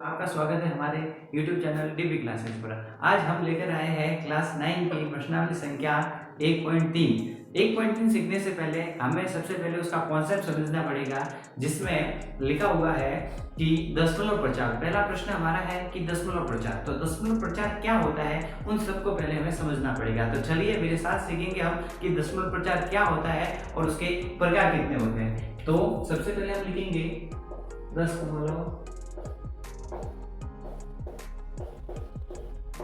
आपका स्वागत है हमारे YouTube चैनल डीबी क्लासेस पर। आज हम लेकर आए हैं क्लास 9 की प्रश्नावली संख्या 1.3। 1.3 सीखने से पहले हमें सबसे पहले उसका कॉन्सेप्ट समझना पड़ेगा, जिसमें लिखा हुआ है कि दशमलव प्रचार। पहला प्रश्न हमारा है कि दशमलव प्रचार, तो दशमलव प्रचार क्या होता है, उन सबको पहले हमें समझना पड़ेगा। तो चलिए मेरे साथ सीखेंगे हम कि दशमलव प्रचार क्या होता है और उसके प्रकार कितने होते हैं। तो सबसे पहले हम लिखेंगे दशमलव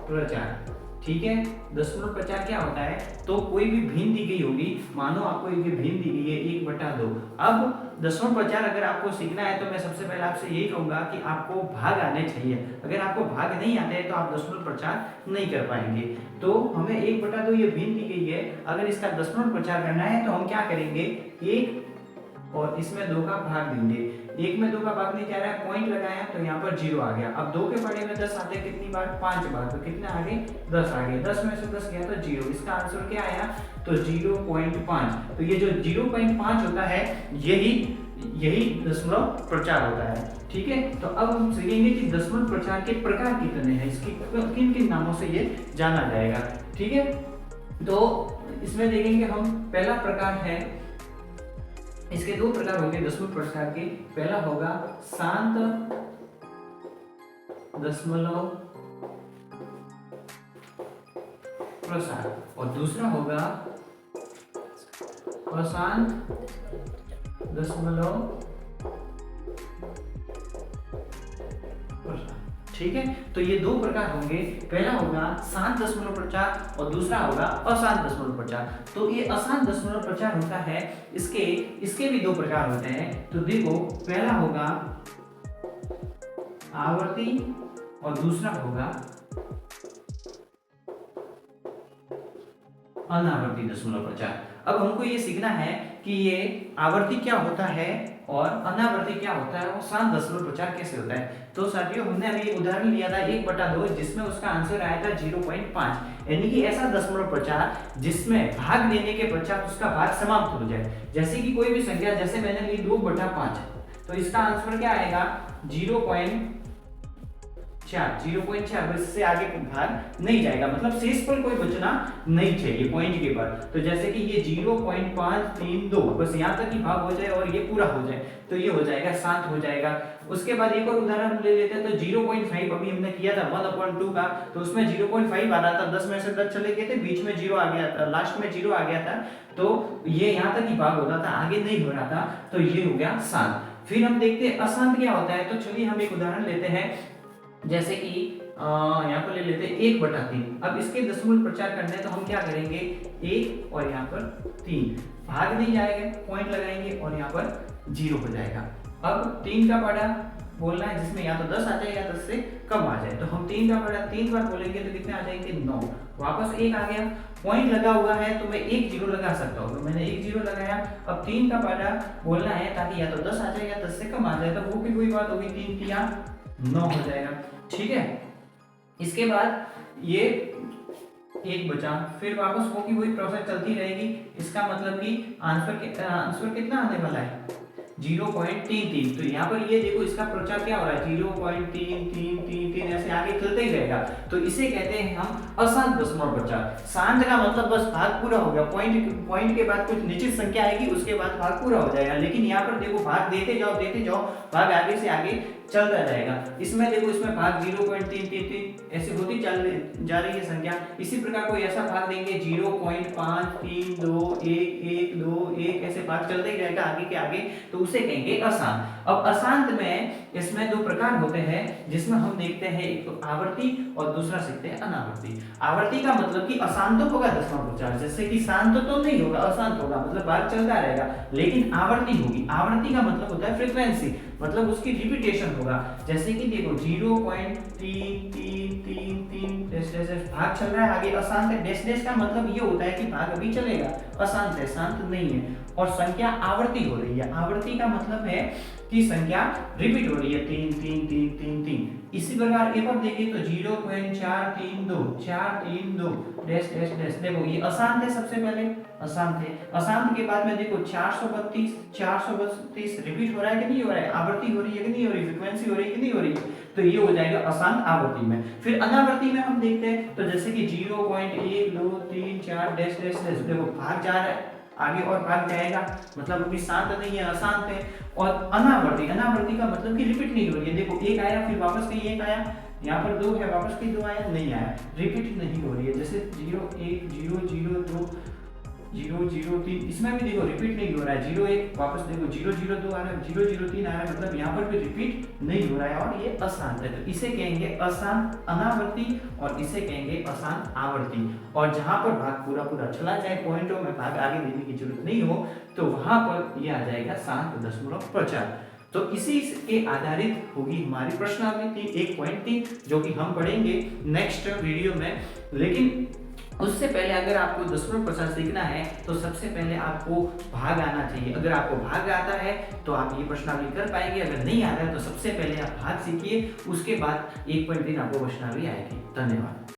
प्रचार। ठीक है, दशमलव प्रचार क्या होता है, तो कोई भी भिन्न दी गई होगी, मानो आपको एक भिन्न दी गई है 1/2। अब दशमलव प्रचार अगर आपको सीखना है तो मैं सबसे पहले आपसे यही कहूंगा कि आपको भाग आने चाहिए। अगर आपको भाग नहीं आते हैं तो आप दशमलव प्रचार नहीं कर पाएंगे। तो हमें 1/2 ये भिन्न दी गई है, अगर इसका दशमलव प्रचार करना है तो हम क्या करेंगे, 1 और इसमें 2 का भाग देंगे। 1 में 2 का भाग नहीं जा रहा है, पॉइंट लगाया तो यहाँ पर 0 आ गया। अब 2 के पढ़े में 10 आते हैं कितनी बार, 5 बार, तो कितना आगे 10 आ गए। 10 में से 10 गया तो 0। इसका आंसर क्या आया, तो 0.5। तो ये जो 0.5 होता है यही दशमलव प्रचार होता है। ठीक है, तो अब हम सीखेंगे कि दशमलव प्रचार के प्रकार कितने हैं, इसकी किन किन नामों से ये जाना जाएगा। ठीक है, तो इसमें देखेंगे हम पहला प्रकार है, इसके 2 प्रकार होंगे दशमलव प्रचार के। पहला होगा शांत दशमलव प्रसार और दूसरा होगा अशांत दशमलव प्रसार। ठीक है, तो ये 2 प्रकार होंगे। पहला होगा शांत दशमलव प्रचार और दूसरा होगा अशांत दशमलव प्रचार। तो ये अशांत दशमलव प्रचार होता है, इसके भी 2 प्रकार होते हैं। तो देखो, पहला होगा आवर्ती और दूसरा होगा अनावर्ती दशमलव प्रचार। अब हमको ये सीखना है कि ये आवर्ती क्या होता है और अनावर्ती क्या होता है, वो शांत दशमलव प्रचार कैसे होता है। तो साथियों, हमने अभी उदाहरण लिया था 1/2, जिसमें उसका आंसर आया था 0.5, यानी कि ऐसा दशमलव प्रचार जिसमें भाग देने के पश्चात उसका भाग समाप्त हो जाए। जैसे कि कोई भी संख्या, जैसे मैंने ली 2/5, तो इसका आंसर क्या आएगा 0.4। 0.4, इससे आगे भाग नहीं जाएगा, मतलब शेष पर कोई बचना नहीं चाहिए पॉइंट के बाद। तो जैसे कि ये 0.532, बस यहाँ तक ही भाग हो जाए और ये पूरा हो जाए तो ये हो जाएगा, शांत हो जाएगा। उसके बाद एक और उदाहरण ले लेते हैं, तो 0.5 अभी हमने किया था 1/2 का, तो उसमें 0.5 आ रहा था, 10 में से 10 चले गए थे, बीच में 0 आ गया था, लास्ट में 0 आ गया था, तो ये यहाँ तक ही भाग होता था, आगे नहीं हो रहा था, तो ये हो गया शांत। फिर हम देखते हैं अशांत क्या होता है। तो चलिए हम एक उदाहरण लेते हैं, जैसे कि यहाँ पर ले लेते हैं 1/3। अब इसके दशमलव प्रचार करने हैं तो हम क्या करेंगे, 1 और यहाँ पर 3, भाग नहीं जाएगा, पॉइंट लगाएंगे और यहाँ पर 0 हो जाएगा। अब 3 का पढ़ा बोलना है, जिसमें या तो 10 आ जाए या 10 से कम आ जाए। तो हम 3 का पढ़ा 3 बार बोलेंगे तो कितने आ जाएंगे, 9। वापस 1 आ गया, पॉइंट लगा हुआ है तो मैं 1 0 लगा सकता हूँ, तो मैंने 1 0 लगाया। अब 3 का पढ़ा बोलना है ताकि या तो 10 आ जाए या 10 से कम आ जाए, तो वो भी कोई बात होगी, 3 3 9 हो जाएगा। ठीक है, इसके बाद ये 1 बचा, फिर वापस वो की वही प्रोसेस चलती रहेगी। इसका मतलब कि आंसर कितना आने वाला है, 0.33। तो यहाँ पर ये देखो, इसका प्रचार क्या हो रहा है, 0.3333 ऐसे आगे चलते ही रहेगा। तो इसे कहते हैं हम अशांत दशमलव प्रचार। शांत का मतलब बस भाग पूरा हो गया, पॉइंट के बाद कुछ निश्चित संख्या आएगी, उसके बाद भाग पूरा हो जाएगा। लेकिन यहाँ पर देखो, भाग देते जाओ, भाग आगे से आगे चलता रहेगा। इसमें देखो, इसमें भाग 0.333 ऐसे होती जा रही है संख्या। इसी प्रकार कोई ऐसा भाग देंगे 0.5321121 ऐसे भाग चलते ही रहेगा आगे के आगे, तो उसे कहेंगे अशांत। अब अशांत में इसमें 2 प्रकार होते हैं, जिसमें हम देखते हैं एक तो आवर्ती और दूसरा सीखते हैं अनावर्ती। आवर्ती का मतलब कि अशांत होगा दशमलव प्रचार, जैसे कि शांत तो नहीं होगा, अशांत होगा, मतलब भाग चलता रहेगा। लेकिन आवर्ती होगी, आवर्ती का मतलब होता है फ्रीक्वेंसी, मतलब उसकी रिपीटेशन होगा। जैसे कि देखो 0.3333 भाग चल रहा है, आगे अशांत है। डैश का मतलब ये होता है कि भाग अभी चलेगा, अशांत है, शांत नहीं है। और संख्या आवर्ती हो रही है, आवर्ती का मतलब है कि संख्या रिपीट हो रही है, 3 3 3 3 3। इसी प्रकार एक और देखिए तो 0.432 डैश डैश डैश, देखो ये अशांत है, सबसे पहले अशांत है। अशांत के बाद में देखो 432 रिपीट हो रहा है कि नहीं हो रहा है, आवृत्ति हो रही है कि नहीं हो रही, फ्रीक्वेंसी हो रही है कि नहीं हो रही, तो ये हो जाएगा अशांत आवर्ती में। फिर अनावर्ती में हम देखते हैं तो जैसे कि 0.1234 डैश डैश डैश, देखो भाग जा रहा है आगे और भाग जाएगा, मतलब अभी शांत नहीं है, अशांत है। और अनावर्ती, अनावर्ती का मतलब कि रिपीट नहीं हो रही है, देखो एक आया फिर वापस कहीं एक आया, यहाँ पर 2 है वापस कहीं 2 आया, नहीं आया, रिपीट नहीं हो रही है। जैसे 0 1 0 0 2 0 0 3, इसमें भी देखो रिपीट नहीं हो रहा है, 0 1 वापस देखो 0 0 2 आ रहा है, 0 0 3 आ रहा है, मतलब यहाँ पर भी रिपीट नहीं हो रहा है और ये अशांत है। तो इसे कहेंगे अशांत अनावर्ती और इसे कहेंगे अशांत आवर्ती। और जहां पर भाग पूरा पूरा चला जाए, पॉइंटों में भाग आगे देने की जरूरत नहीं हो, तो वहां पर ये आ जाएगा शांत दशमलव प्रचार। तो इसी के आधारित होगी हमारी प्रश्नावली 1.3 जो कि हम पढ़ेंगे नेक्स्ट वीडियो में। लेकिन उससे पहले अगर आपको दशमलव प्रचार सीखना है तो सबसे पहले आपको भाग आना चाहिए। अगर आपको भाग आता है तो आप ये प्रश्नावली कर पाएंगे, अगर नहीं आता है तो सबसे पहले आप भाग सीखिए, उसके बाद 1.3 आपको प्रश्नावली आएगी। धन्यवाद।